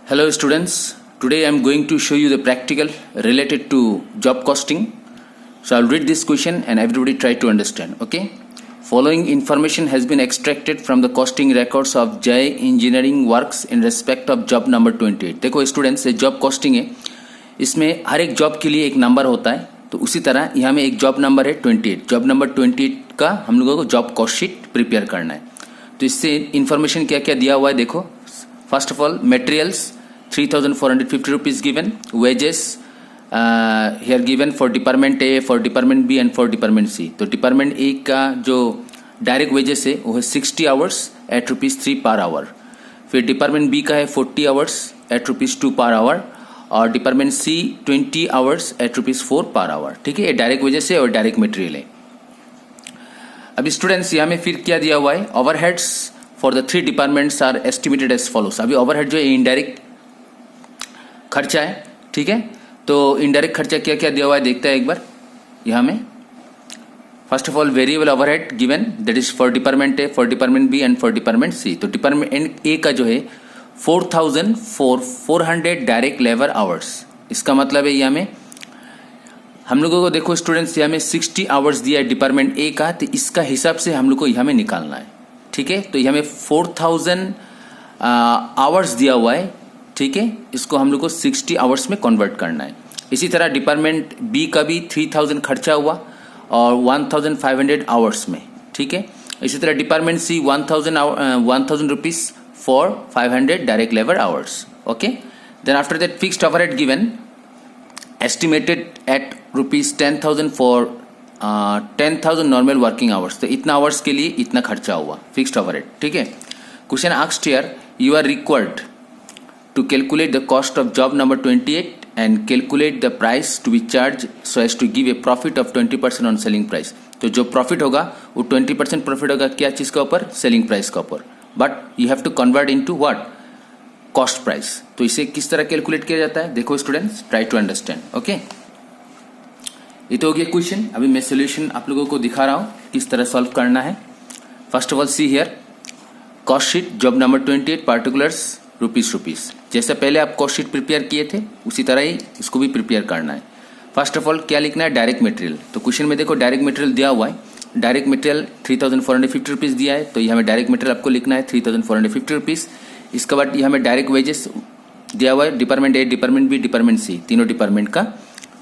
Hello students, today I am going to show you the practical related to job costing. So I will read this question and everybody try to understand. Okay. Following information has been extracted from the costing records of Jai Engineering Works in respect of job number 28. देखो students, ये job costing है, इसमें हर एक job के लिए एक number होता है, तो उसी तरह यहाँ में एक जॉब नंबर है 28. जॉब नंबर 28 का हम लोगों को जॉब कॉस्ट शीट प्रिपेयर करना है. तो इससे इन्फॉर्मेशन क्या क्या दिया हुआ है देखो. First of all materials 3,450 rupees given. Wages here given for department A, for department B and for department C. तो department A का जो direct wages है वो है 60 hours at ₹3 per hour. फिर department B का है 40 hours at ₹2 per hour और department C 20 hours at ₹4 per hour. ठीक है, ये direct wages है और direct material है. अभी स्टूडेंट्स यहाँ में फिर क्या दिया हुआ है, overheads for the 3 departments are estimated as follows. अभी ओवरहेड जो है इनडायरेक्ट खर्चा है. ठीक है, तो इनडायरेक्ट खर्चा क्या क्या दिया हुआ है देखते हैं एक बार यहाँ में. First of all variable overhead given, that is for department A, for department B and for department C. तो डिपार्टमेंट ए का जो है 4,400 डायरेक्ट लेबर आवर्स. इसका मतलब है यहाँ में हम लोगों को देखो स्टूडेंट्स यहाँ में 60 आवर्स दिया है डिपार्टमेंट ए का, तो इसका हिसाब से हम लोग को यहाँ में निकालना है. ठीक है, तो यहाँ में 4,000 आवर्स दिया हुआ है. ठीक है, इसको हम लोग को 60 आवर्स में कन्वर्ट करना है. इसी तरह डिपार्टमेंट बी का भी 3,000 खर्चा हुआ और 1,500 आवर्स में. ठीक है, इसी तरह department C 1,000 rupees for 500 direct labour hours. Okay, then after that fixed overhead given estimated at ₹10,000 for 10,000 normal working hours. तो इतना आवर्स के लिए इतना खर्चा हुआ फिक्स्ड ओवरहेड. ठीक है, question asked here, you are required to calculate the cost of job number 28 and calculate the price to be charged so as to give a profit of 20% on selling price. तो जो profit होगा वो 20% profit होगा क्या चीज़ के ऊपर, selling price के ऊपर. But you have to convert into what, cost price. तो इसे किस तरह कैलकुलेट किया जाता है देखो students, try to understand. Okay, ये तो हो गया क्वेश्चन. अभी मैं सोल्यूशन आप लोगों को दिखा रहा हूँ किस तरह सॉल्व करना है. First of all see here, cost sheet job number 28 particulars rupees. जैसे पहले आप कॉस्ट शीट प्रिपेयर किए थे उसी तरह ही इसको भी प्रिपेयर करना है. फर्स्ट ऑफ ऑल क्या लिखना है, डायरेक्ट मटेरियल. तो क्वेश्चन में देखो डायरेक्ट मटेरियल दिया हुआ है. डायरेक्ट मटेरियल 3,450 रुपीज दिया है, तो यहाँ में डायरेक्ट मटेरियल आपको लिखना है 3,450 रुपीज. इसके बाद यहाँ में डायरेक्ट वेजेस दिया हुआ है department A, department B, department सी, तीनों डिपार्टमेंट का.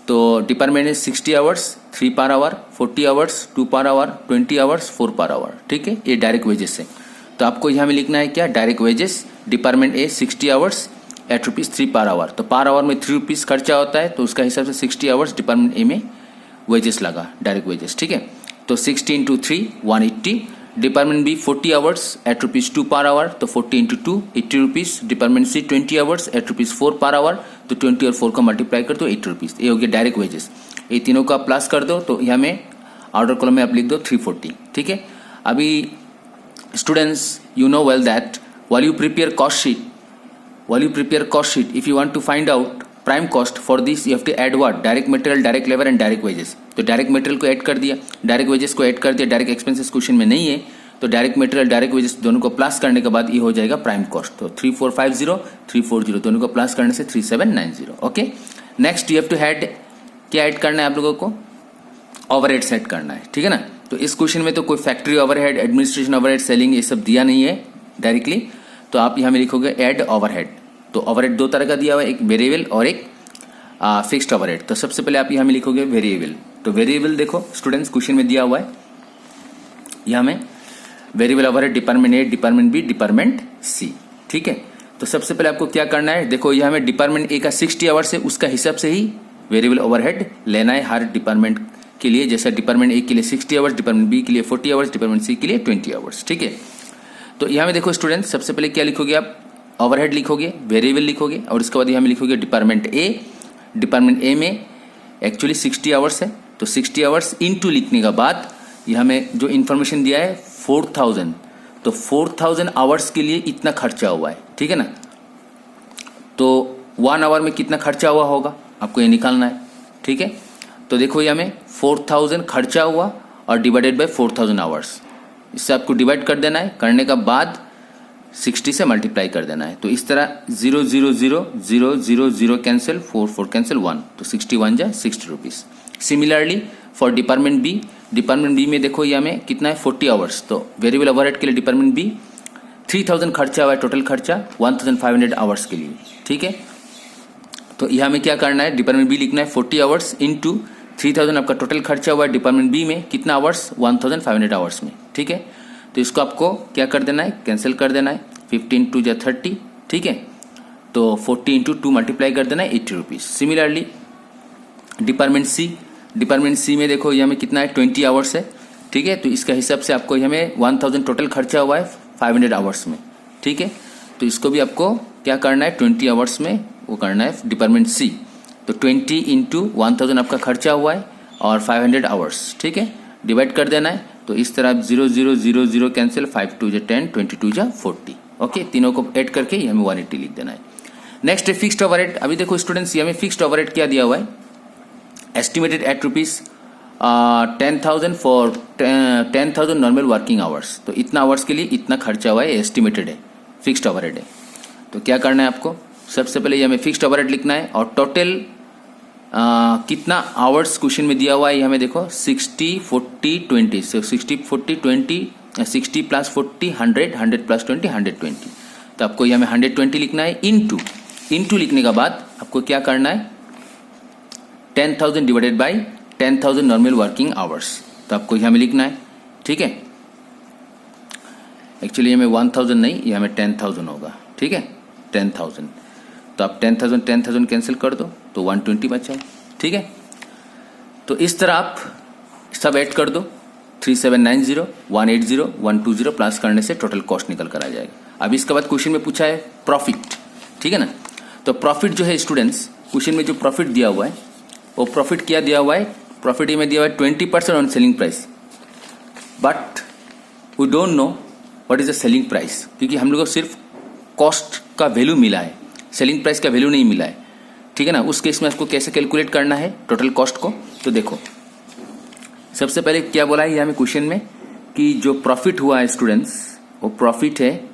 तो डिपार्टमेंट है 60 hours 3 per hour, 40 hours 2 per hour, 20 hours 4 per our. ठीक है, ये डायरेक्ट वेजेस है. तो आपको यहाँ में लिखना है क्या, direct wages department A 60 hours eight ₹3 per hour. तो पर आवर में 3 रुपीज़ खर्चा होता है, तो उसका हिसाब से 60 आवर्स डिपार्टमेंट ए में वेजेस लगा, डायरेक्ट वेजेस. ठीक है, तो 60 × 3 180. Department B 40 hours eight ₹2 per hour, तो 40 × 2 80 rupees. Department C 20 hours at ₹4 per our, तो 20 और 4 का मल्टीप्लाई कर दो 80 रुपीज़. ये हो गया डायरेक्ट वेजेस. ये तीनों का प्लस कर दो, तो यहाँ में ऑर्डर कॉलम में आप लिख दो 340. ठीक है, अभी students, you know well that while you prepare cost sheet, if you want to find out prime cost, for this you have to add what, direct material, direct labor and direct wages. तो direct material को add कर दिया, direct wages को add कर दिया. Direct expenses question में नहीं है, तो डायरेक्ट मटेरियल डायरेक्ट वेजेस दोनों को प्लस करने के बाद ये हो जाएगा प्राइम कॉस्ट. तो 3450 340 दोनों को प्लस करने से 3790. Okay, next you have to add, क्या ऐड करना है आप लोगों को, ओवरहेड सेट करना है. ठीक है ना. तो इस क्वेश्चन में तो कोई factory overhead, administration overhead, selling ये सब दिया नहीं है डायरेक्टली, तो आप यहाँ में लिखोगे ऐड ओवरहेड. तो ओवरहेड दो तरह का दिया हुआ है, एक वेरिएबल और एक फिक्स्ड ओवरहेड. तो सबसे पहले आप यहाँ में लिखोगे वेरिएबल. तो वेरिएबल देखो स्टूडेंट्स क्वेश्चन में दिया हुआ है यहाँ में variable overhead department A, department B, department सी. ठीक है, तो सबसे पहले आपको क्या करना है, देखो यहाँ में डिपार्टमेंट ए का 60 आवर्स है, उसका हिसाब से ही वेरिएबल ओवरहेड लेना है हर डिपार्टमेंट के लिए. जैसा डिपार्टमेंट ए के लिए 60 आवर्स, डिपार्टमेंट बी के लिए 40 आवर्स, डिपार्टमेंट सी के लिए 20 आवर्स. ठीक है, तो यहाँ में देखो स्टूडेंट्स सबसे पहले क्या लिखोगे आप, ओवरहेड लिखोगे, वेरिएबल लिखोगे और उसके बाद यहाँ में लिखोगे डिपार्टमेंट ए. डिपार्टमेंट ए में एक्चुअली 60 आवर्स है, तो 60 आवर्स इंटू लिखने के बाद यहाँ में जो इन्फॉर्मेशन दिया है 4,000, तो 4,000 आवर्स के लिए इतना खर्चा हुआ है. ठीक है ना, तो 1 आवर में कितना खर्चा हुआ होगा आपको ये निकालना है. ठीक है, तो देखो यहाँ में 4,000 खर्चा हुआ और डिवाइडेड बाय 4,000 आवर्स, इससे आपको डिवाइड कर देना है. करने का बाद 60 से मल्टीप्लाई कर देना है। तो इस तरह 0 0 0 0 0 0 कैंसिल, 4 4 कैंसिल 1, तो 61 जा 60 rupees. Similarly for department B में देखो ये हमें कितना है 40 आवर्स। तो वेरिएबल ओवरहेड के लिए डिपार्टमेंट बी 3000 खर्चा हुआ है, टोटल खर्चा 1500 आवर्स के लिए। ठीक है, तो यह हमें क्या करना है, डिपार्टमेंट बी लिखना है 40 आवर्स इंटू 3000 आपका टोटल खर्चा हुआ है डिपार्टमेंट बी में कितना आवर्स, 1500 आवर्स में। ठीक है, तो इसको आपको क्या कर देना है, कैंसिल कर देना है। 15 2 जा 30, ठीक है, तो 40 इंटू 2 मल्टीप्लाई कर देना है 80 रुपीज़। सिमिलरली डिपार्टमेंट सी में देखो ये हमें कितना है 20 आवर्स है। ठीक है, तो इसका हिसाब से आपको ये हमें 1000 टोटल खर्चा हुआ है 500 आवर्स में। ठीक है, तो इसको भी आपको क्या करना है 20 आवर्स में वो करना है डिपार्टमेंट सी। तो 20 इंटू 1000 आपका खर्चा हुआ है और 500 आवर्स। ठीक है, डिवाइड कर देना है। तो इस तरह 0 0 0 0 कैंसिल, 5 2 जा 10, 22 जा 40। ओके, तीनों को ऐड करके ये हमें 180 लिख देना है। नेक्स्ट है फिक्स्ड ओवरहेड। अभी देखो स्टूडेंट्स, ये हमें फिक्स्ड ओवरहेड क्या दिया हुआ है, estimated at rupees 10,000 for 10,000 normal working hours. तो इतना आवर्स के लिए इतना खर्चा हुआ है, एस्टिमेटेड है, फिक्स्ड ओवरहेड है। तो क्या करना है आपको, सबसे पहले ये हमें फिक्स्ड ओवरहेड लिखना है और टोटल कितना आवर्स क्वेश्चन में दिया हुआ है ये हमें देखो 60 40 20। सो 60 40 20, 60 प्लस 40 100, 100 प्लस 20 120। तो आपको ये हमें 120 लिखना है इंटू लिखने के बाद आपको क्या करना है 10,000 divided by 10,000 normal working hours. तो आपको यहाँ में लिखना है। ठीक है, एक्चुअली ये हमें 1000 नहीं, ये हमें 10,000 होगा। ठीक है, 10,000। तो आप 10,000 कैंसिल कर दो तो 120 बचा है। ठीक है, तो इस तरह आप सब ऐड कर दो, 3790 180 120 प्लस करने से टोटल कॉस्ट निकल कर आ जाएगा। अब इसके बाद क्वेश्चन में पूछा है प्रॉफिट। ठीक है ना, तो प्रॉफिट जो है स्टूडेंट्स, क्वेश्चन में जो प्रॉफिट दिया हुआ है वो प्रॉफिट क्या दिया हुआ है, प्रॉफिट में दिया हुआ है 20% on selling price, but we don't know what is the selling price, क्योंकि हम लोग को सिर्फ कॉस्ट का वैल्यू मिला है, सेलिंग प्राइस का वैल्यू नहीं मिला है। ठीक है ना, उस केस में आपको कैसे कैलकुलेट करना है टोटल कॉस्ट को। तो देखो सबसे पहले क्या बोला है ये हमें क्वेश्चन में कि जो प्रॉफिट हुआ है स्टूडेंट्स, वो प्रॉफिट है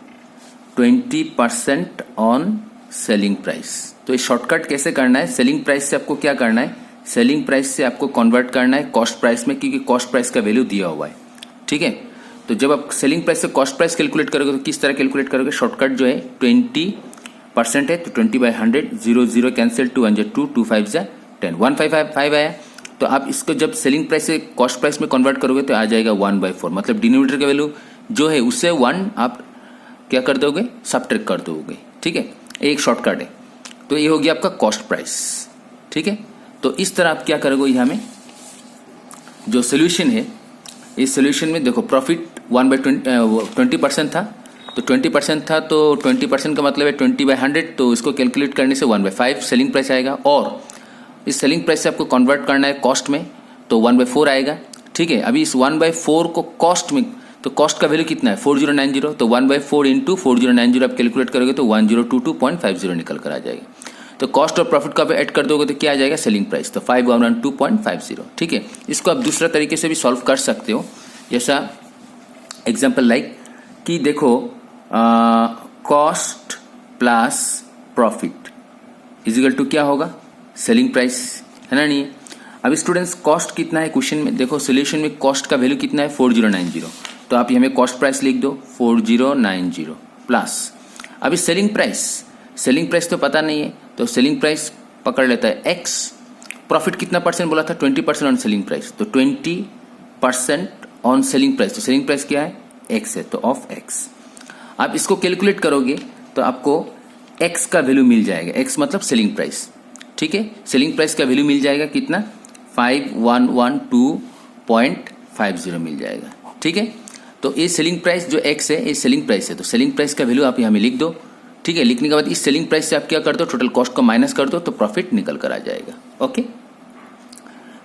20% ऑन सेलिंग प्राइस। तो ये शॉर्टकट कैसे करना है, सेलिंग प्राइस से आपको क्या करना है, सेलिंग प्राइस से आपको कन्वर्ट करना है कॉस्ट प्राइस में, क्योंकि कॉस्ट प्राइस का वैल्यू दिया हुआ है। ठीक है, तो जब आप सेलिंग प्राइस से कॉस्ट प्राइस कैलकुलेट करोगे तो किस तरह कैलकुलेट करोगे, शॉर्टकट जो है 20% है तो 20/100, 0 0 कैंसिल, 2 1 जा 2, 2 5 जा 10, 155 आया। तो आप इसको जब सेलिंग प्राइस से कॉस्ट प्राइस में कन्वर्ट करोगे तो आ जाएगा 1/4, मतलब डिनोमिनेटर का वैल्यू जो है उससे 1 आप क्या कर दोगे, सब्ट्रैक्ट कर दोगे। ठीक है, एक शॉर्टकट है। तो ये हो गया आपका कॉस्ट प्राइस। ठीक है, तो इस तरह आप क्या करोगे, यहाँ में जो सोल्यूशन है, इस सोल्यूशन में देखो प्रॉफिट 20% था, तो 20% था तो 20% का मतलब है 20/100, तो इसको कैलकुलेट करने से 1/5 सेलिंग प्राइस आएगा, और इस सेलिंग प्राइस से आपको कन्वर्ट करना है कॉस्ट में तो 1/4 आएगा। ठीक है, अभी इस 1/4 को कॉस्ट में, तो कॉस्ट का वैल्यू कितना है 4090, तो 1/4 इंटू 4090 आप कैलकुलेट करोगे तो 1022.50 निकल कर आ जाएगा। तो कॉस्ट और प्रॉफिट का ऐड कर दोगे तो क्या आ जाएगा, सेलिंग प्राइस, तो 5112.50। ठीक है, इसको आप दूसरा तरीके से भी सॉल्व कर सकते हो, जैसा एग्जाम्पल लाइक कि देखो cost plus profit is equal to क्या होगा, सेलिंग प्राइस, है ना। नहीं, अभी स्टूडेंट्स कॉस्ट कितना है क्वेश्चन में, देखो सोल्यूशन में कॉस्ट का वैल्यू कितना है 4090, तो आप हमें कॉस्ट प्राइस लिख दो 4090 प्लस अभी सेलिंग प्राइस तो पता नहीं है, तो सेलिंग प्राइस पकड़ लेता है x, प्रॉफिट कितना परसेंट बोला था 20% ऑन सेलिंग प्राइस, तो 20% ऑन सेलिंग प्राइस, तो सेलिंग प्राइस क्या है x है, तो ऑफ x। आप इसको कैलकुलेट करोगे तो आपको x का वैल्यू मिल जाएगा, x मतलब सेलिंग प्राइस। ठीक है, सेलिंग प्राइस का वैल्यू मिल जाएगा कितना 5112.50 मिल जाएगा। ठीक है, तो ये सेलिंग प्राइस जो x है ये सेलिंग प्राइस है, तो सेलिंग प्राइस का वैल्यू आप यहाँ में लिख दो। ठीक है, लिखने के बाद इस सेलिंग प्राइस से आप क्या कर दो, टोटल कॉस्ट को माइनस कर दो, तो प्रॉफिट निकल कर आ जाएगा। ओके,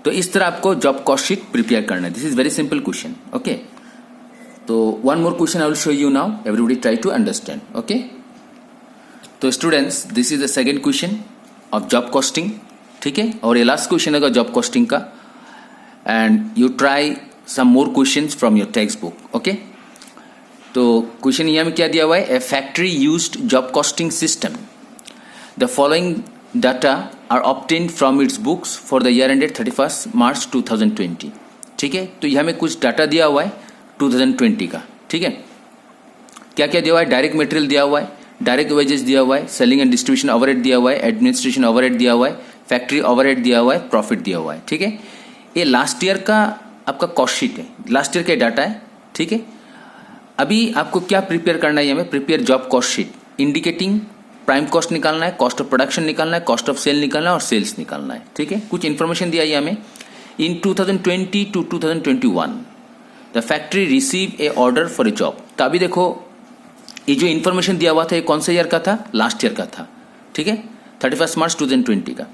तो इस तरह आपको जॉब कॉस्ट शीट प्रिपेयर करना है। This is very simple question. Okay, तो one more question I will show you now, everybody try to understand. Okay, तो students this is the second question of job costing. ठीक है, और ये last question है job costing का, and you try some more questions from your textbook. Okay, तो question यहाँ में क्या दिया हुआ है, a factory used job costing system, the following data are obtained from its books for the year ended 31 March 2020। ठीक है, तो यहाँ में कुछ डाटा दिया हुआ है 2020 का। ठीक है, क्या क्या दिया हुआ है, डायरेक्ट मटेरियल दिया हुआ है, डायरेक्ट वेजेस दिया हुआ है, सेलिंग एंड डिस्ट्रीब्यूशन ओवरहेड दिया हुआ है, एडमिनिस्ट्रेशन ओवरहेड दिया हुआ है, फैक्ट्री ओवरहेड दिया हुआ है, प्रॉफिट दिया हुआ है। ठीक है, ये लास्ट ईयर का आपका कॉस्ट शीट है, लास्ट ईयर का डाटा है। ठीक है, अभी आपको क्या प्रिपेयर करना है, हमें prepare job cost sheet indicating prime cost निकालना है, कॉस्ट ऑफ प्रोडक्शन निकालना है, कॉस्ट ऑफ सेल निकालना है और सेल्स निकालना है। ठीक है, कुछ इन्फॉर्मेशन दिया है हमें। इन 2020 to 2021 the factory receive A order for a job. तो अभी देखो ये जो इन्फॉर्मेशन दिया हुआ था ये कौन से ईयर का था, लास्ट ईयर का था। ठीक है, 31 मार्च 2020 का।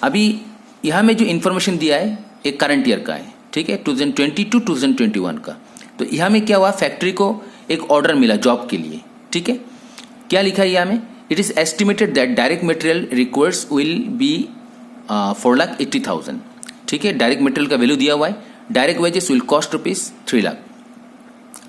अभी यहाँ में जो इन्फॉर्मेशन दिया है ये करंट ईयर का है। ठीक है, 2020 to 2021 का। तो यहाँ में क्या हुआ, फैक्ट्री को एक ऑर्डर मिला जॉब के लिए। ठीक है, क्या लिखा है यहाँ में, it is estimated that direct material requires will be 4,80,000। ठीक है, डायरेक्ट मटेरियल का वैल्यू दिया हुआ है, direct wages will cost ₹3 lakh,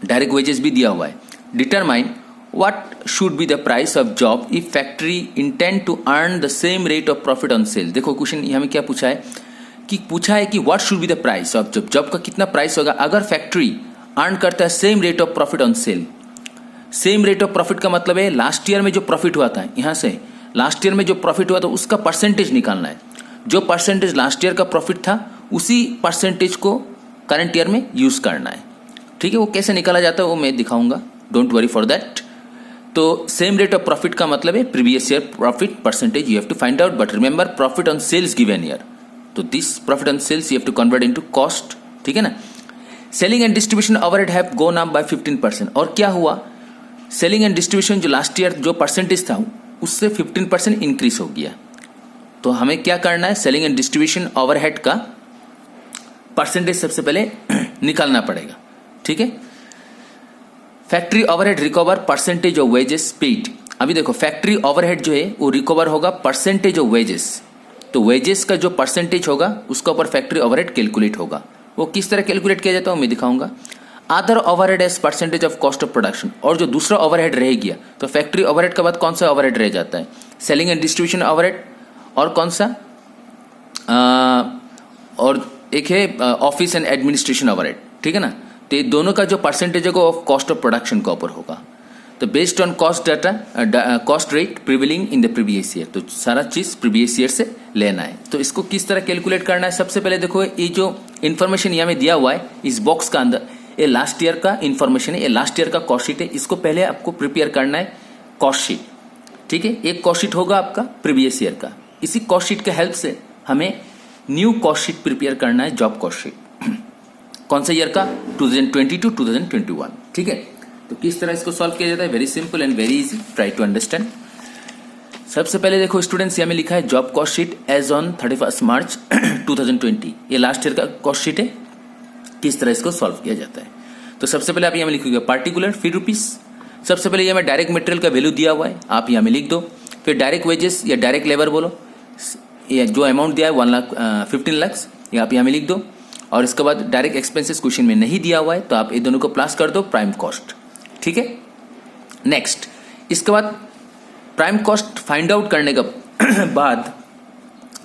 direct wages भी दिया हुआ है। Determine what should be the price of job if factory intend to earn the same rate of profit on sale. देखो क्वेश्चन यहाँ में क्या पूछा है कि what should be the price of job, job का कितना प्राइस होगा अगर फैक्ट्री अर्न करता है same rate of profit on sale. Same rate of profit का मतलब है लास्ट ईयर में जो प्रॉफिट हुआ था, यहाँ से लास्ट ईयर में जो प्रॉफिट हुआ था उसका परसेंटेज निकालना है। जो परसेंटेज लास्ट ईयर का प्रॉफिट था उसी परसेंटेज को करंट ईयर में यूज करना है। ठीक है, वो कैसे निकाला जाता है वो मैं दिखाऊंगा, डोंट वरी फॉर दैट। तो सेम रेट ऑफ प्रॉफिट का मतलब है previous year profit percentage you have to find out, but remember profit on sales given year, तो this profit on sales you have to convert into cost. ठीक है ना, selling and distribution overhead have gone up by 15%। और क्या हुआ, selling and distribution जो last year जो percentage था उससे 15% इंक्रीज हो गया। तो हमें क्या करना है, सेलिंग एंड डिस्ट्रीब्यूशन ओवरहेड का परसेंटेज सबसे पहले निकालना पड़ेगा। ठीक है, factory overhead recover percentage of wages paid. अभी देखो फैक्ट्री ओवरहेड जो है वो रिकवर होगा परसेंटेज ऑफ वेजेस, तो वेजेस का जो परसेंटेज होगा उसका ऊपर फैक्ट्री ओवरहेड कैलकुलेट होगा। वो किस तरह कैलकुलेट किया जाता है मैं दिखाऊंगा। Other overhead as percentage of cost of production, और जो दूसरा ओवरहेड रह गया तो फैक्ट्री ओवरहेड के बाद कौन सा ओवरहेड रह जाता है, सेलिंग एंड डिस्ट्रीब्यूशन ओवरहेड, और कौन सा और एक है ऑफिस एंड एडमिनिस्ट्रेशन ओवरहेड। ठीक है ना, तो ये दोनों का जो परसेंटेज है वो कॉस्ट ऑफ प्रोडक्शन का ऊपर होगा। तो based on cost data cost rate prevailing in the previous year, तो सारा चीज प्रीवियस ईयर से लेना है। तो इसको किस तरह कैलकुलेट करना है, सबसे पहले देखो ये जो इन्फॉर्मेशन यहाँ में दिया हुआ है इस बॉक्स का अंदर, ये लास्ट ईयर का इन्फॉर्मेशन है, ये लास्ट ईयर का कॉस्ट शीट है। इसको पहले आपको प्रिपेयर करना है कॉस्ट शीट। ठीक है, एक कॉस्ट शीट होगा आपका प्रीवियस ईयर का, इसी कॉस्ट शीट के हेल्प से हमें न्यू कॉस्ट शीट प्रिपेयर करना है, जॉब कॉस्ट शीट। कौन सा ईयर का, 2020 to 2021। ठीक है, तो किस तरह इसको सॉल्व किया जाता है, very simple and very easy, try to understand. सबसे पहले देखो स्टूडेंट्स, यहाँ में लिखा है job cost sheet as on 31 March 2020, ये लास्ट ईयर का कॉस्ट शीट है। किस तरह इसको सॉल्व किया जाता है, तो सबसे पहले आप यहाँ में लिखोगे पार्टिकुलर, फिर रुपीस। सबसे पहले यहाँ में डायरेक्ट मटेरियल का वैल्यू दिया हुआ है, आप यहाँ में लिख दो। फिर डायरेक्ट वेजेस या डायरेक्ट लेबर बोलो, ये जो अमाउंट दिया है 15 लाख, ये आप यहाँ में लिख दो। और इसके बाद डायरेक्ट एक्सपेंसेस क्वेश्चन में नहीं दिया हुआ है तो आप ये दोनों को प्लस कर दो, प्राइम कॉस्ट। ठीक है, नेक्स्ट इसके बाद प्राइम कॉस्ट फाइंड आउट करने के बाद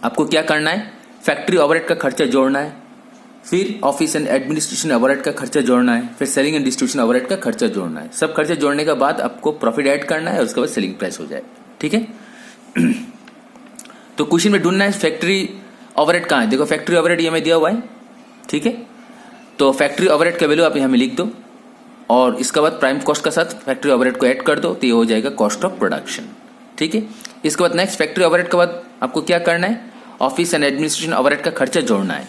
आपको क्या करना है, फैक्ट्री ओवरहेड का खर्चा जोड़ना है, फिर ऑफिस एंड एडमिनिस्ट्रेशन ओवरहेड का खर्चा जोड़ना है, फिर सेलिंग एंड डिस्ट्रीब्यूशन ओवरहेड का खर्चा जोड़ना है। सब खर्चा जोड़ने के बाद आपको प्रॉफिट ऐड करना है और उसके बाद सेलिंग प्राइस हो जाए। ठीक है, तो क्वेश्चन में ढूंढना है फैक्ट्री ओवरहेड कहाँ है, देखो फैक्ट्री ओवरहेड ये में दिया हुआ है। ठीक है, तो फैक्ट्री ओवरहेड का वैल्यू आप यहाँ में लिख दो और इसके बाद प्राइम कॉस्ट के साथ फैक्ट्री ओवरहेड को ऐड कर दो, तो ये हो जाएगा कॉस्ट ऑफ प्रोडक्शन। ठीक है, इसके बाद नेक्स्ट फैक्ट्री ओवरहेड के बाद आपको क्या करना है, ऑफिस एंड एडमिनिस्ट्रेशन ओवरहेड का खर्चा जोड़ना है।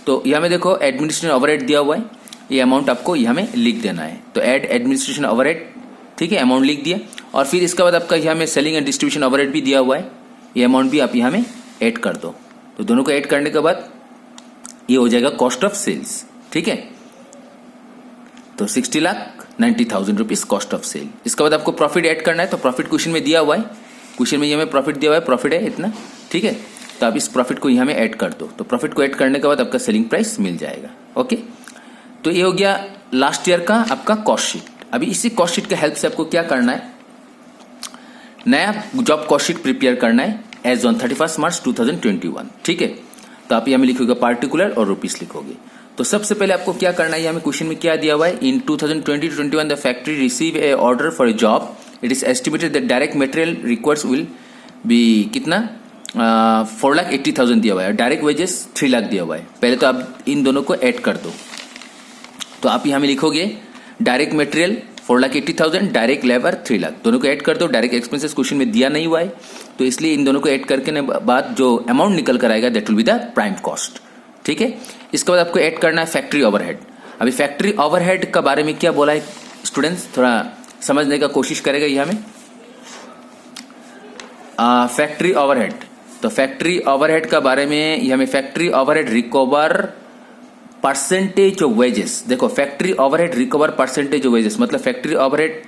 तो यहाँ में देखो एडमिनिस्ट्रेशन ओवरहेड दिया हुआ है, ये अमाउंट आपको यहाँ में लिख देना है। तो ऐड एडमिनिस्ट्रेशन ओवरहेड, ठीक है, अमाउंट लिख दिया। और फिर इसके बाद आपका यहाँ में सेलिंग एंड डिस्ट्रीब्यूशन ओवरहेड भी दिया हुआ है, ये अमाउंट भी आप यहाँ में ऐड कर दो। तो दोनों को ऐड करने के बाद ये हो जाएगा कॉस्ट ऑफ सेल्स। ठीक है, तो 60,90,000 रुपीज कॉस्ट ऑफ सेल। इसके बाद आपको प्रॉफिट ऐड करना है, तो प्रॉफिट क्वेश्चन में दिया हुआ है, क्वेश्चन में यहाँ में प्रॉफिट दिया हुआ है, प्रॉफिट है इतना। ठीक है, तो आप इस प्रॉफिट को यहाँ में ऐड कर दो, तो प्रॉफिट को ऐड करने के बाद आपका सेलिंग प्राइस मिल जाएगा। ओके, तो ये हो गया लास्ट ईयर का आपका कॉस्ट शीट। अभी इसी कॉस्ट शीट के हेल्प से आपको क्या करना है, नया जॉब कॉस्ट शीट प्रिपेयर करना है एज ऑन 31 मार्च 2021, ठीक है। तो आप यहाँ में लिखोगे पार्टिकुलर और रुपीस लिखोगे। तो सबसे पहले आपको क्या करना है, यहाँ में क्वेश्चन में क्या दिया हुआ है, इन 2020-21 the factory receive A order for a job, it is estimated that direct material requires will be कितना 4,80,000 दिया हुआ है, डायरेक्ट वेजेस 3 लाख दिया हुआ है। पहले तो आप इन दोनों को ऐड कर दो। तो आप यहाँ में लिखोगे direct material 4,80,000, direct labour 3 lakh, दोनों को ऐड कर दो। डायरेक्ट एक्सपेंसेस क्वेश्चन में दिया नहीं हुआ है, तो इसलिए इन दोनों को ऐड करके बाद जो अमाउंट निकल कर आएगा that will be the prime cost, ठीक है। इसके बाद आपको ऐड करना है फैक्ट्री ओवरहेड। अभी फैक्ट्री ओवरहेड का बारे में क्या बोला है स्टूडेंट्स, थोड़ा समझने का कोशिश करेगा यहाँ में। फैक्ट्री ओवरहेड, तो फैक्ट्री ओवरहेड का बारे में यहाँ में factory overhead recover percentage of wages. देखो factory overhead recover percentage of wages मतलब factory overhead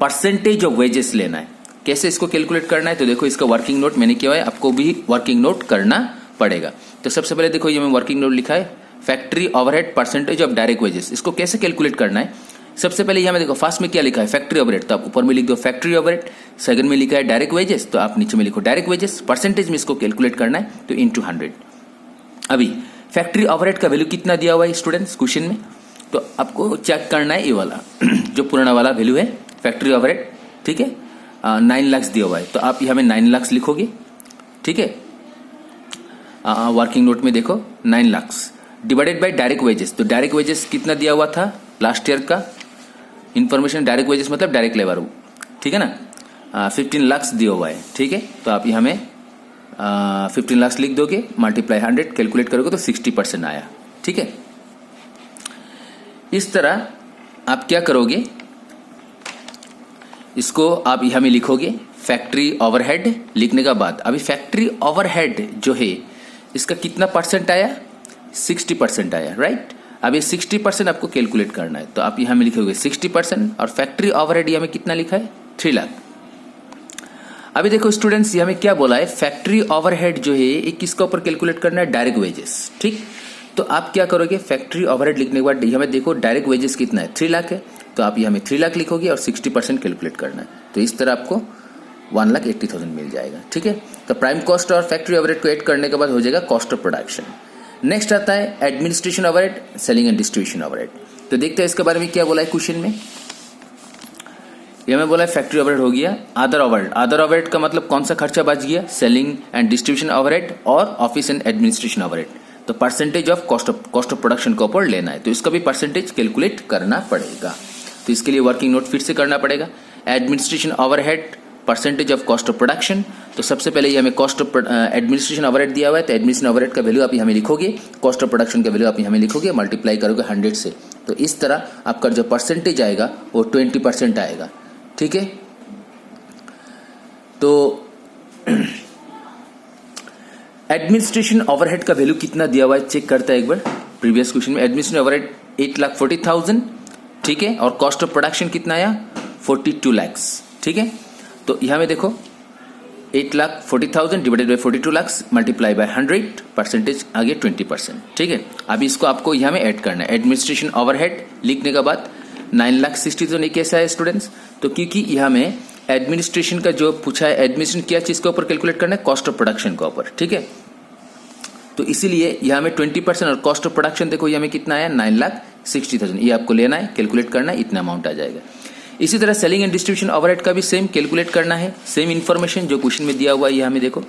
percentage of wages लेना है। कैसे इसको कैलकुलेट करना है, तो देखो इसका वर्किंग नोट मैंने किया है, आपको भी वर्किंग नोट करना पड़ेगा। तो सबसे पहले देखो ये मैं वर्किंग नोट लिखा है, factory overhead percentage of direct wages. इसको कैसे कैलकुलेट करना है, सबसे पहले यहाँ में देखो फर्स्ट में क्या लिखा है फैक्ट्री ओवरहेड, तो आप ऊपर में लिख दो फैक्ट्री ओवरहेड। सेकंड में लिखा है डायरेक्ट वेजेस, तो आप नीचे में लिखो डायरेक्ट वेजेस। परसेंटेज में इसको कैलकुलेट करना है तो इंटू 100। अभी फैक्ट्री ओवरहेड का वैल्यू कितना दिया हुआ है स्टूडेंट्स क्वेश्चन में, तो आपको चेक करना है ये वाला जो पुराना वाला वैल्यू है फैक्ट्री ओवरहेड, ठीक है। 9 लाख दिया हुआ है, तो आप यहाँ में 9 लाख लिखोगे, ठीक है। वर्किंग नोट में देखो 9 lakh divided by direct wages, तो डायरेक्ट वेजेस कितना दिया हुआ था लास्ट ईयर का इंफॉर्मेशन, डायरेक्ट वेजेस मतलब डायरेक्ट लेबर, ठीक है ना। 15 लाख दिया हुआ है, ठीक है। तो आप यहाँ में 15 लाख लिख दोगे, मल्टीप्लाई 100 कैलकुलेट करोगे तो 60% आया, ठीक है। इस तरह आप क्या करोगे, इसको आप यहाँ में लिखोगे फैक्ट्री ओवरहेड। लिखने का बाद अभी फैक्ट्री ओवरहेड जो है इसका कितना परसेंट आया, 60% आया, राइट। अब ये 60% आपको कैलकुलेट करना है, तो आप यहाँ में लिखोगे 60% और फैक्ट्री ओवरहेड यहाँ में कितना लिखा है 3 लाख। अभी देखो स्टूडेंट्स यहाँ में क्या बोला है, फैक्ट्री ओवरहेड जो है ये किसके ऊपर कैलकुलेट करना है, डायरेक्ट वेजेस, ठीक। तो आप क्या करोगे, फैक्ट्री ओवरहेड लिखने के बाद यहाँ में देखो डायरेक्ट वेजेस कितना है 3 लाख है, तो आप यहाँ में 3 लाख लिखोगे और 60% कैलकुलेट करना है, तो इस तरह आपको 1,80,000 मिल जाएगा, ठीक है। तो प्राइम कॉस्ट और फैक्ट्री ओवरहेड को ऐड करने के बाद हो जाएगा कॉस्ट ऑफ प्रोडक्शन। नेक्स्ट आता है administration overhead, selling and distribution overhead. तो देखते हैं इसके बारे में क्या बोला है क्वेश्चन में। यह में बोला है फैक्ट्री ओवरहेड हो गया, अदर ओवरहेड, अदर ओवरहेड का मतलब कौन सा खर्चा बच गया, सेलिंग एंड डिस्ट्रीब्यूशन ओवरहेड और ऑफिस एंड एडमिनिस्ट्रेशन ओवरहेड। तो percentage of cost of production के ऊपर लेना है, तो इसका भी परसेंटेज कैलकुलेट करना पड़ेगा। तो इसके लिए वर्किंग नोट फिर से करना पड़ेगा। Administration overhead percentage of cost of production, तो सबसे पहले ये हमें कॉस्ट ऑफ एडमिनिस्ट्रेशन ओवरहेड दिया हुआ है, तो एडमिनिस्ट्रेशन ओवरहेड का वैल्यू आप यहाँ में लिखोगे, कॉस्ट ऑफ प्रोडक्शन का वैल्यू आप यहाँ में लिखोगे, मल्टीप्लाई करोगे 100 से, तो इस तरह आपका जो परसेंटेज आएगा वो 20% आएगा, ठीक है। तो एडमिनिस्ट्रेशन ओवरहेड का वैल्यू कितना दिया हुआ है चेक करता है एक बार। प्रीवियस क्वेश्चन में एडमिनिस्ट्रेशन ओवरहेड 8,40,000, ठीक है, और कॉस्ट ऑफ प्रोडक्शन कितना आया 42 लाख, ठीक है। तो यहाँ में देखो 8,40,000 divided by 42 lakh multiply by 100, percentage आ गया 20%, ठीक है। अभी इसको आपको यहाँ में ऐड करना है। एडमिनिस्ट्रेशन ओवरहेड लिखने के बाद 9,60,000 कैसा है स्टूडेंट्स, तो क्योंकि यहाँ में एडमिनिस्ट्रेशन का जो पूछा है, एडमिनिस्ट्रेशन क्या चीज के ऊपर कैलकुलेट करना है, कॉस्ट ऑफ प्रोडक्शन के ऊपर, ठीक है। तो इसीलिए यहाँ में 20% और कॉस्ट ऑफ प्रोडक्शन देखो यहाँ में कितना आया 9,60,000, ये आपको लेना है, कैलकुलेट करना है, इतना अमाउंट आ जाएगा। इसी तरह सेलिंग एंड डिस्ट्रीब्यूशन ओवरहेड का भी सेम कैलकुलेट करना है, सेम इन्फॉर्मेशन जो क्वेश्चन में दिया हुआ है यहाँ में देखो।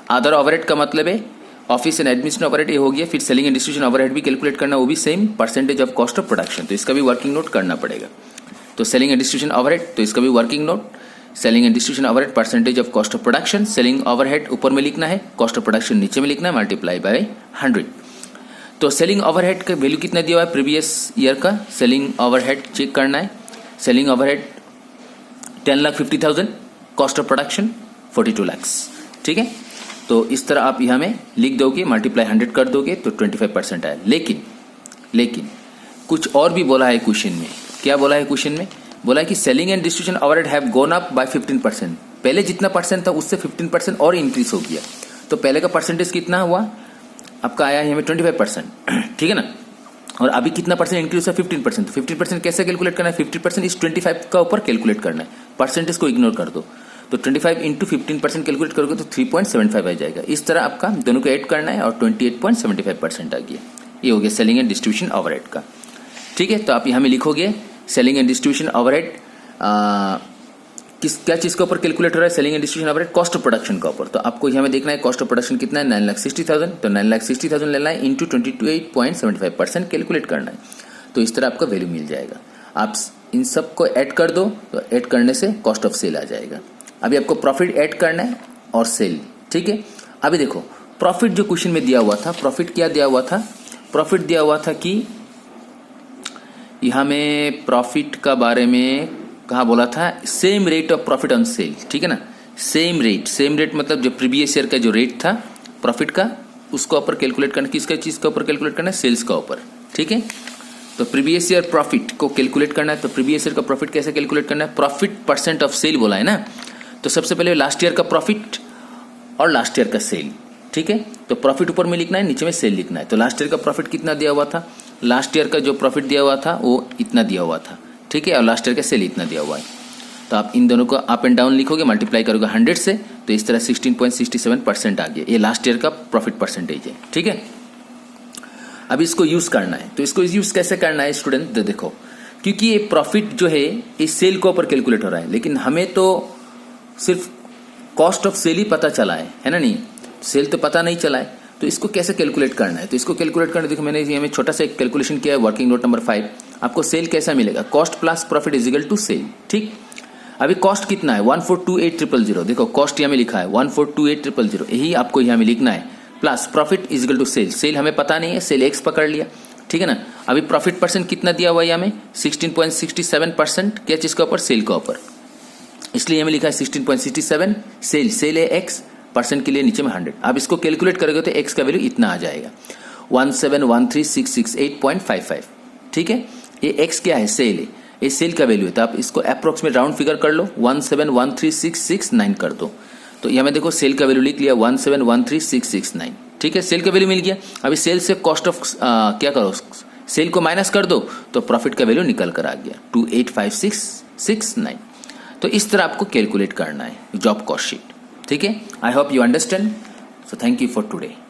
अदर ओवरहेड का मतलब है ऑफिस एंड एडमिनिस्ट्रेशन ओवरहेड, ये हो गया। फिर सेलिंग एंड डिस्ट्रीब्यूशन ओवरहेड भी कैलकुलेट करना, वो भी same percentage of cost of production, तो इसका भी वर्किंग नोट करना पड़ेगा। तो सेलिंग एंड डिस्ट्रीब्यूशन ओवरहेड, तो इसका भी working note, selling and distribution overhead percentage of cost of production, selling overhead ऊपर में लिखना है, कॉस्ट ऑफ प्रोडक्शन नीचे में लिखना है, मल्टीप्लाई बाय 100। तो सेलिंग ओवरहेड का वैल्यू कितना दिया हुआ है प्रीवियस ईयर का, सेलिंग ओवरहेड चेक करना है। Selling overhead 10,50,000, cost of production 42 lakh, ठीक है। तो इस तरह आप यहाँ में लिख दोगे, मल्टीप्लाई 100 कर दोगे तो 25% आया। लेकिन कुछ और भी बोला है क्वेश्चन में। क्या बोला है क्वेश्चन में, बोला है कि selling and distribution overhead have gone up by 15%। पहले जितना परसेंट था उससे 15% और इंक्रीज हो गया, तो पहले का परसेंटेज कितना हुआ आपका आया यहाँ में 25%, ठीक है ना। और अभी कितना परसेंट इंक्रीज है 15%। तो 15% कैसे कैलकुलेट करना है, 50% इस 25 का ऊपर कैलकुलेट करना है, परसेंटेज को इग्नोर कर दो। तो 25 इंटू 15% कैलकुलेट करोगे तो 3.75 आ जाएगा। इस तरह आपका दोनों को ऐड करना है और 28.75% आ गया। ये हो गया सेलिंग एंड डिस्ट्रीब्यूशन ओवरहेड का। ठीक है, तो आप यहाँ में लिखोगे सेलिंग एंड डिस्ट्रीब्यूशन ओवरहेड क्या चीज़ के ऊपर कैलकुलेट हो रहा है, selling and distribution overhead cost of production के ऊपर। तो आपको यहाँ में देखना है कॉस्ट ऑफ प्रोडक्शन कितना है, 9,60,000। तो 9,60,000 लेना है इंटू 28.75% कैलकुलेट करना है। तो इस तरह आपका वैल्यू मिल जाएगा। आप इन सब को ऐड कर दो, तो ऐड करने से कॉस्ट ऑफ सेल आ जाएगा। अभी आपको प्रॉफिट ऐड करना है और सेल। ठीक है, अभी देखो प्रॉफिट जो क्वेश्चन में दिया हुआ था, प्रॉफिट क्या दिया हुआ था, प्रॉफिट दिया हुआ था कि यहाँ में प्रॉफिट का बारे में कहा बोला था, same rate of profit on cell. ठीक है ना, सेम रेट मतलब जो प्रीवियस ईयर का जो रेट था प्रॉफिट का, उसको ऊपर कैलकुलेट करना, किसका चीज का ऊपर कैलकुलेट करना है, सेल्स का ऊपर। ठीक है, तो प्रीवियस ईयर प्रॉफिट को कैलकुलेट करना है। तो प्रीवियस ईयर का प्रॉफिट कैसे कैलकुलेट करना है, प्रॉफिट परसेंट ऑफ सेल बोला है ना। तो सबसे पहले लास्ट ईयर का प्रॉफिट और लास्ट ईयर का सेल। ठीक है, तो प्रॉफिट ऊपर में लिखना है, नीचे में सेल लिखना है। तो लास्ट ईयर का प्रॉफिट कितना दिया हुआ था, लास्ट ईयर का जो प्रॉफिट दिया हुआ था वो इतना दिया हुआ था। ठीक है, और लास्ट ईयर का सेल इतना दिया हुआ है। तो आप इन दोनों को अप एंड डाउन लिखोगे, मल्टीप्लाई करोगे 100 से, तो इस तरह 16.67% आ गया। ये लास्ट ईयर का प्रॉफिट परसेंटेज है। ठीक है, अब इसको यूज करना है। तो इसको यूज कैसे करना है स्टूडेंट, तो देखो, क्योंकि ये प्रॉफिट जो है ये सेल के ऊपर कैलकुलेट हो रहा है, लेकिन हमें तो सिर्फ कॉस्ट ऑफ सेल ही पता चला है ना, नहीं सेल तो पता नहीं चला है। तो इसको कैसे कैलकुलेट करना है, तो इसको कैलकुलेट करना, देखो मैंने ये में छोटा सा एक कैलकुलेशन किया है, वर्किंग नोट नंबर 5। आपको सेल कैसा मिलेगा, cost plus profit is equal to sale. ठीक, अभी कॉस्ट कितना है 1,428,000। देखो कॉस्ट यहाँ में लिखा है 1,428,000, यही आपको यहाँ में लिखना है, plus profit is equal to sale. Sale हमें पता नहीं है, सेल एक्स पकड़ लिया। ठीक है ना, अभी प्रॉफिट परसेंट कितना दिया हुआ है यहाँ में 16.67%, क्या चीज के ऊपर, सेल के ऊपर, इसलिए हमें लिखा है 16.67 सेल है एक्स, परसेंट के लिए नीचे में 100। अब इसको कैलकुलेट करोगे तो एक्स का वैल्यू इतना आ जाएगा 1,713,668.55। ठीक है, ये एक्स क्या है, सेल है, ये सेल का वैल्यू है। तो आप इसको अप्रोक्सीमेट राउंड फिगर कर लो, 1,713,669 कर दो। तो यहाँ में देखो सेल का वैल्यू लिख लिया 1,713,669। ठीक है, सेल का वैल्यू मिल गया। अभी सेल से कॉस्ट ऑफ क्या करो, सेल को माइनस कर दो, तो प्रॉफिट का वैल्यू निकल कर आ गया 285669। तो इस तरह आपको कैलकुलेट करना है जॉब कॉस्ट शीट। ठीक है, I hope you understand. So thank you for today.